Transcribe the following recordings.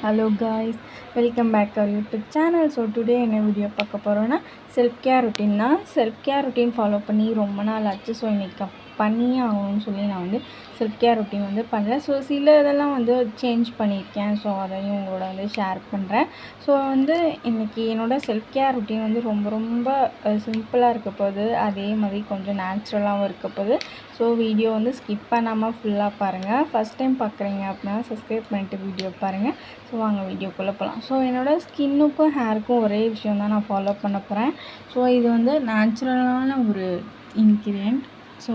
Hello guys, welcome back to our YouTube channel. So today என்ன video பார்க்க போகிறோன்னா self care routine தான். Self care routine follow பண்ணி ரொம்ப நாள் ஆச்சு. ஸோ இன்றைக்கி பண்ணியே ஆகணும்னு சொல்லி நான் வந்து செல்ஃப் கேர் ரொட்டீன் வந்து பண்ணுறேன். ஸோ சில இதெல்லாம் வந்து சேஞ்ச் பண்ணியிருக்கேன். ஸோ அதையும் உங்களோட வந்து ஷேர் பண்ணுறேன். ஸோ வந்து இன்றைக்கி என்னோடய செல்ஃப் கேர் ரொட்டீன் வந்து ரொம்ப சிம்பிளாக இருக்க போகுது. அதே மாதிரி கொஞ்சம் நேச்சுரலாகவும் இருக்க போகுது. ஸோ வீடியோ வந்து ஸ்கிப் பண்ணாமல் ஃபுல்லாக பாருங்கள். ஃபஸ்ட் டைம் பார்க்குறீங்க அப்படின்னா சப்ஸ்கிரைப் பண்ணிட்டு வீடியோ பாருங்கள். ஸோ வாங்க வீடியோக்குள்ளே போகலாம். ஸோ என்னோடய ஸ்கின்னுக்கும் ஹேருக்கும் ஒரே விஷயம் தான் நான் ஃபாலோ பண்ண போகிறேன். ஸோ இது வந்து நேச்சுரலான ஒரு இன்க்ரீடியன்ட். ஸோ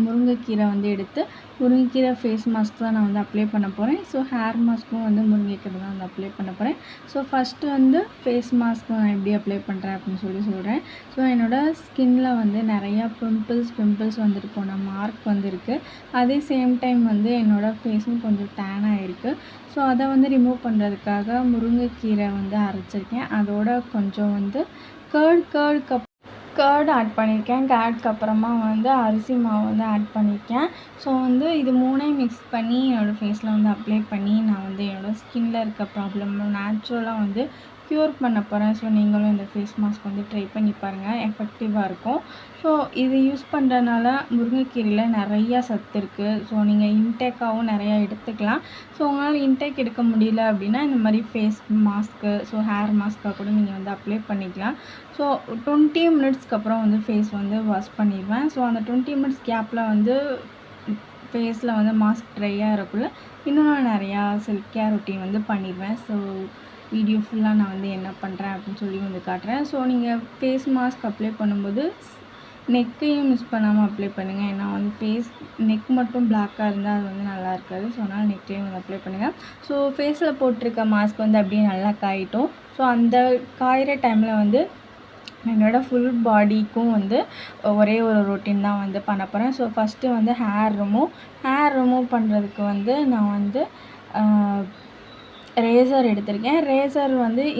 முருங்கைக்கீரை வந்து எடுத்து முருங்கைக்கீரை ஃபேஸ் மாஸ்க் தான் நான் வந்து அப்ளை பண்ண போகிறேன். ஸோ ஹேர் மாஸ்க்கும் வந்து முருங்கைக்கீரை தான் வந்து அப்ளை பண்ண போகிறேன். ஸோ ஃபஸ்ட்டு வந்து ஃபேஸ் மாஸ்க் நான் எப்படி அப்ளை பண்ணுறேன் அப்படின்னு சொல்கிறேன். ஸோ என்னோடய ஸ்கின்னில் வந்து நிறையா பிம்பிள்ஸ் வந்துட்டு போன மார்க் வந்து இருக்குது. அதே சேம் டைம் வந்து என்னோடய ஃபேஸும் கொஞ்சம் டேன் ஆகிருக்கு. ஸோ அதை வந்து ரிமூவ் பண்ணுறதுக்காக முருங்கைக்கீரை வந்து அரைச்சிருக்கேன். அதோட கொஞ்சம் வந்து கர்ட் ஆட் பண்ணியிருக்கேன். கர்டுக்கு அப்புறமா வந்து அரிசி மாவு வந்து ஆட் பண்ணியிருக்கேன். ஸோ வந்து இது மூணையும் மிக்ஸ் பண்ணி என்னோடய ஃபேஸில் வந்து அப்ளை பண்ணி நான் வந்து என்னோடய ஸ்கின்னில் இருக்க ப்ராப்ளம் நேச்சுரலாக வந்து க்யூர் பண்ண போகிறேன். ஸோ நீங்களும் இந்த ஃபேஸ் மாஸ்க் வந்து ட்ரை பண்ணி பாருங்கள், எஃபெக்டிவாக இருக்கும். ஸோ இது யூஸ் பண்ணுறதுனால முருங்கைக்கீரையில் நிறையா சத்து இருக்குது. ஸோ நீங்கள் இன்டேக்காகவும் நிறையா எடுத்துக்கலாம். ஸோ உங்களால் இன்டேக் எடுக்க முடியல அப்படின்னா இந்த மாதிரி ஃபேஸ் மாஸ்க்கு, ஸோ ஹேர் மாஸ்க்காக கூட நீங்கள் வந்து அப்ளை பண்ணிக்கலாம். ஸோ 20 மினிட்ஸ்க்கு அப்புறம் வந்து ஃபேஸ் வந்து வாஷ் பண்ணிடுவேன். ஸோ அந்த 20 மினிட்ஸ் கேப்பில் வந்து ஃபேஸில் வந்து மாஸ்க் ட்ரையாக இருக்கக்குள்ள இன்னும் நான் நிறையா செல்ஃப் கேர் ரொட்டீன் வந்து பண்ணிடுவேன். ஸோ வீடியோ ஃபுல்லாக நான் வந்து என்ன பண்ணுறேன் அப்படின்னு சொல்லி வந்து காட்டுறேன். ஸோ நீங்கள் ஃபேஸ் மாஸ்க் அப்ளை பண்ணும்போது நெக்கையும் மிஸ் பண்ணாமல் அப்ளை பண்ணுங்கள். ஏன்னா வந்து நெக் மட்டும் பிளாக்காக இருந்தால் அது வந்து நல்லா இருக்காது. ஸோ அதனால் நெக்லேயும் வந்து அப்ளை பண்ணுங்கள். ஸோ ஃபேஸில் போட்டிருக்க மாஸ்க் வந்து அப்படியே நல்லா காயிட்டும். ஸோ அந்த காயிற டைமில் வந்து என்னோடய ஃபுல் பாடிக்கும் வந்து ஒரே ஒரு ரொட்டீன் தான் வந்து பண்ண போகிறேன். ஸோ ஃபஸ்ட்டு வந்து ஹேர் ரிமூவ் பண்ணுறதுக்கு வந்து நான் வந்து ரேசர் எடுத்திருக்கேன்.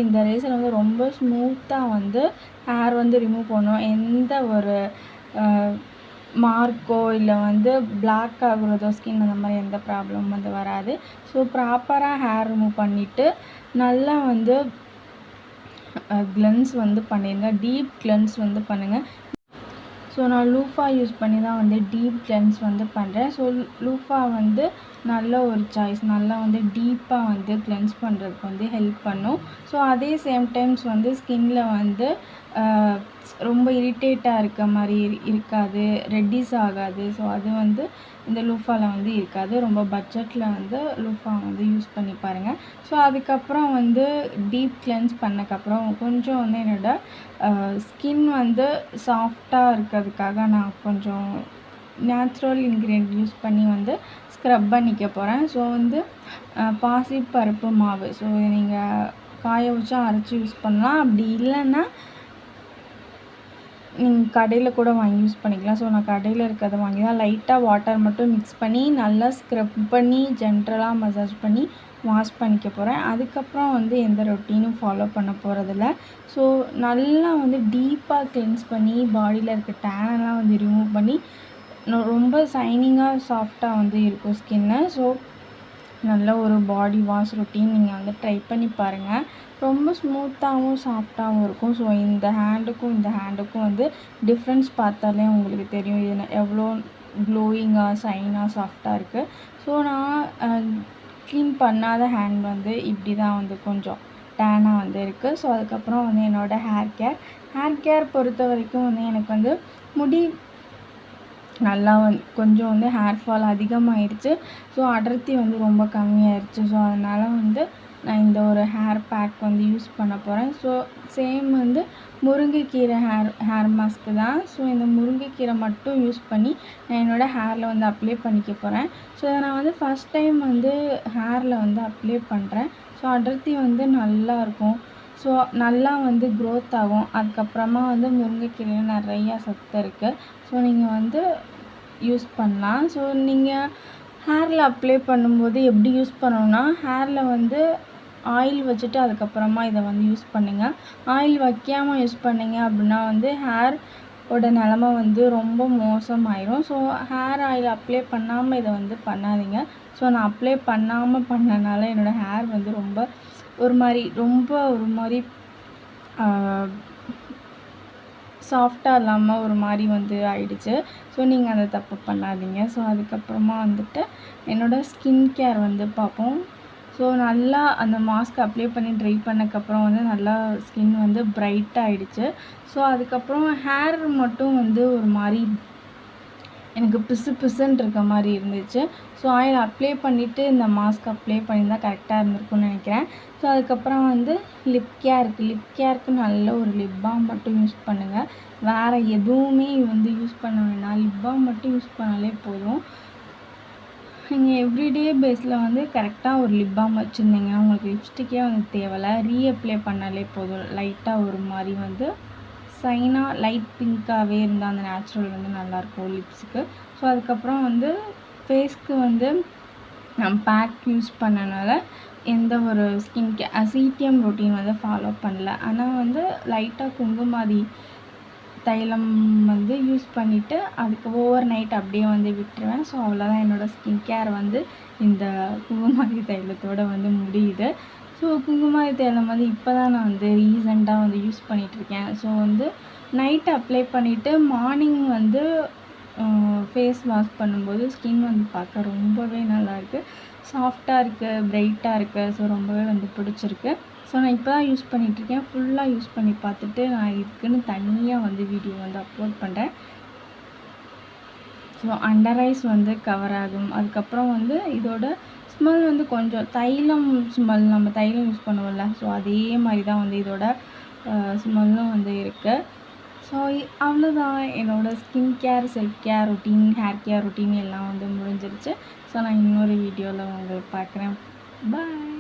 இந்த ரேசர் வந்து ரொம்ப ஸ்மூத்தாக வந்து ஹேர் வந்து ரிமூவ் பண்ணும். எந்த ஒரு மார்க்கோ இல்லை வந்து பிளாக் ஆகுறதோ ஸ்கின் அந்த மாதிரி எந்த ப்ராப்ளமும் வந்து வராது. ஸோ ப்ராப்பராக ஹேர் ரிமூவ் பண்ணிவிட்டு நல்லா வந்து கிளென்ஸ் வந்து பண்ணிடுங்க. டீப் கிளென்ஸ் வந்து பண்ணுங்கள். ஸோ நான் லூஃபா யூஸ் பண்ணி தான் வந்து டீப் கிளென்ஸ் வந்து பண்ணுறேன். ஸோ லூஃபா வந்து நல்ல ஒரு சாய்ஸ். நல்லா வந்து டீப்பாக வந்து கிளென்ஸ் பண்ணுறதுக்கு வந்து ஹெல்ப் பண்ணும். ஸோ அதே சேம் டைம்ஸ் வந்து ஸ்கின்னில் வந்து ரொம்ப இரிட்டேட்டாக இருக்க மாதிரி இருக்காது, ரெட்டிஸ் ஆகாது. ஸோ அது வந்து இந்த லூஃபாவில் வந்து இருக்காது. ரொம்ப பட்ஜெட்டில் வந்து லூஃபா வந்து யூஸ் பண்ணி பாருங்கள். ஸோ அதுக்கப்புறம் வந்து டீப் கிளென்ஸ் பண்ணக்கப்புறம் கொஞ்சம் வந்து என்னோடய ஸ்கின் வந்து சாஃப்டாக இருக்கிறதுக்காக நான் கொஞ்சம் நேச்சுரல் இன்க்ரீடியன்ட் யூஸ் பண்ணி வந்து ஸ்க்ரப் பண்ணிக்க போகிறேன். ஸோ வந்து பாசிப்பருப்பு மாவு, ஸோ நீங்கள் காய வச்சா அரைச்சி யூஸ் பண்ணலாம். அப்படி இல்லைன்னா நீங்கள் கடையில் கூட வாங்கி யூஸ் பண்ணிக்கலாம். ஸோ நான் கடையில் இருக்கிறத வாங்கி தான் லைட்டாக வாட்டர் மட்டும் மிக்ஸ் பண்ணி நல்லா ஸ்க்ரப் பண்ணி ஜென்ரலாக மசாஜ் பண்ணி வாஷ் பண்ணிக்க போகிறேன். அதுக்கப்புறம் வந்து எந்த ரொட்டீனும் ஃபாலோ பண்ண போகிறதில்ல. ஸோ நல்லா வந்து டீப்பாக கிளென்ஸ் பண்ணி பாடியில் இருக்க டேனெல்லாம் வந்து ரிமூவ் பண்ணி ரொம்ப ஷைனிங்காக சாஃப்டாக வந்து இருக்கும் ஸ்கின்னு. ஸோ நல்ல ஒரு பாடி வாஷ் ரொட்டீன் நீங்கள் வந்து ட்ரை பண்ணி பாருங்கள். ரொம்ப ஸ்மூத்தாகவும் சாஃப்டாகவும் இருக்கும். ஸோ இந்த ஹேண்டுக்கும் வந்து டிஃப்ரென்ஸ் பார்த்தாலே உங்களுக்கு தெரியும் இது எவ்வளோ க்ளோயிங்காக ஷைனாக சாஃப்டாக இருக்குது. ஸோ நான் க்ளீன் பண்ணாத ஹேண்ட் வந்து இப்படி தான் வந்து கொஞ்சம் டேனாக வந்து இருக்குது. ஸோ அதுக்கப்புறம் வந்து என்னோடய ஹேர் கேர் பொறுத்த வரைக்கும் வந்து எனக்கு வந்து முடி நல்லா கொஞ்சம் வந்து ஹேர் ஃபால் அதிகமாகிடுச்சு. ஸோ அடர்த்தி வந்து ரொம்ப கம்மியாகிடுச்சு. ஸோ அதனால் வந்து நான் இந்த ஒரு ஹேர் பேக் வந்து யூஸ் பண்ண போகிறேன். ஸோ சேம் வந்து முருங்கைக்கீரை ஹேர் மாஸ்க்கு தான். ஸோ இந்த முருங்கைக்கீரை மட்டும் யூஸ் பண்ணி நான் என்னோடய ஹேரில் வந்து அப்ளை பண்ணிக்க போகிறேன். ஸோ நான் வந்து ஃபஸ்ட் டைம் வந்து ஹேரில் வந்து அப்ளை பண்ணுறேன். ஸோ அடர்த்தி வந்து நல்லாயிருக்கும். ஸோ நல்லா வந்து க்ரோத் ஆகும். அதுக்கப்புறமா வந்து முருங்கைக்கீரையில் நிறையா சத்து இருக்குது. ஸோ நீங்கள் வந்து யூஸ் பண்ணலாம். ஸோ நீங்கள் ஹேரில் அப்ளை பண்ணும்போது எப்படி யூஸ் பண்ணணும்னா ஹேரில் வந்து ஆயில் வச்சுட்டு அதுக்கப்புறமா இதை வந்து யூஸ் பண்ணுங்கள். ஆயில் வைக்காமல் யூஸ் பண்ணிங்க அப்படின்னா வந்து ஹேர் ஓட நிலமை வந்து ரொம்ப மோசமாயிரும். ஸோ ஹேர் ஆயில் அப்ளை பண்ணாமல் இதை வந்து பண்ணாதீங்க. ஸோ நான் அப்ளை பண்ணாமல் பண்ணனால என்னோடய ஹேர் வந்து ரொம்ப ஒரு மாதிரி சாஃப்டாக இல்லாமல் ஒரு மாதிரி வந்து ஆயிடுச்சு. ஸோ நீங்கள் அந்த தப்பு பண்ணாதீங்க. ஸோ அதுக்கப்புறமா வந்துட்டு என்னோடய ஸ்கின் கேர் வந்து பார்ப்போம். ஸோ நல்லா அந்த மாஸ்க் அப்ளை பண்ணி ட்ரை பண்ணக்கப்புறம் வந்து நல்லா ஸ்கின் வந்து பிரைட்டாக ஆகிடுச்சு. ஸோ அதுக்கப்புறம் ஹேர் மட்டும் வந்து ஒரு மாதிரி எனக்கு பிசுன்னு இருக்க மாதிரி இருந்துச்சு. ஸோ ஆயில் அப்ளை பண்ணிவிட்டு இந்த மாஸ்க் அப்ளை பண்ணியிருந்தா கரெக்டாக இருந்திருக்கும்னு நினைக்கிறேன். ஸோ அதுக்கப்புறம் வந்து லிப் கேருக்கு நல்ல ஒரு லிப் பாம் மட்டும் யூஸ் பண்ணுங்கள். வேறு எதுவுமே வந்து யூஸ் பண்ண வேண்டாம். லிப் பாம் மட்டும் யூஸ் பண்ணாலே போதும். நீங்கள் எவ்ரிடே பேஸில் வந்து கரெக்டாக ஒரு லிப் பாம் வச்சுருந்தீங்கன்னா உங்களுக்கு லிப்ஸ்டிக்கே வந்து தேவையில்ல. ரீஅப்ளை பண்ணாலே போதும். லைட்டாக ஒரு மாதிரி வந்து சைனாக லைட் பிங்க்காகவே இருந்தால் அந்த நேச்சுரல் வந்து நல்லாயிருக்கும் லிப்ஸுக்கு. ஸோ அதுக்கப்புறம் வந்து ஃபேஸ்க்கு வந்து நான் பேக் யூஸ் பண்ணனால எந்த ஒரு ஸ்கின் சிடிஎம் ரொட்டீன் வந்து ஃபாலோ பண்ணல. ஆனால் வந்து லைட்டாக குங்குமாதி தைலம் வந்து யூஸ் பண்ணிவிட்டு அதுக்கு ஓவர் நைட் அப்படியே வந்து விட்டுருவேன். ஸோ அவ்வளோதான் என்னோடய ஸ்கின் கேர் வந்து இந்த குங்குமாதி தைலத்தோடு வந்து முடியுது. ஸோ குங்குமாதி தைலம் வந்து இப்போ தான் நான் வந்து ரீசெண்டாக வந்து யூஸ் பண்ணிகிட்ருக்கேன். ஸோ வந்து நைட்டு அப்ளை பண்ணிவிட்டு மார்னிங் வந்து ஃபேஸ் வாஷ் பண்ணும்போது ஸ்கின் வந்து பார்க்க ரொம்பவே நல்லாயிருக்கு. சாஃப்டாக இருக்குது, பிரைட்டாக இருக்குது. ஸோ ரொம்பவே வந்து பிடிச்சிருக்கு. ஸோ நான் இப்போ தான் யூஸ் பண்ணிகிட்ருக்கேன். ஃபுல்லாக யூஸ் பண்ணி பார்த்துட்டு நான் இதுக்குன்னு தனியாக வந்து வீடியோ வந்து அப்லோட் பண்ணுறேன். ஸோ அண்டர் ஐஸ் வந்து கவர் ஆகும். அதுக்கப்புறம் வந்து இதோட ஸ்மெல் வந்து கொஞ்சம் தைலம் ஸ்மெல், நம்ம தைலம் யூஸ் பண்ணுவோம்ல, ஸோ அதே மாதிரி தான் வந்து இதோட ஸ்மெல்லும் வந்து இருக்குது. ஸோ அவ்வளோதான் என்னோடய skin care, self care routine, hair care routine எல்லாம் வந்து முடிஞ்சிருச்சு. ஸோ நான் இன்னொரு வீடியோவில் உங்களை பார்க்குறேன். பாய்.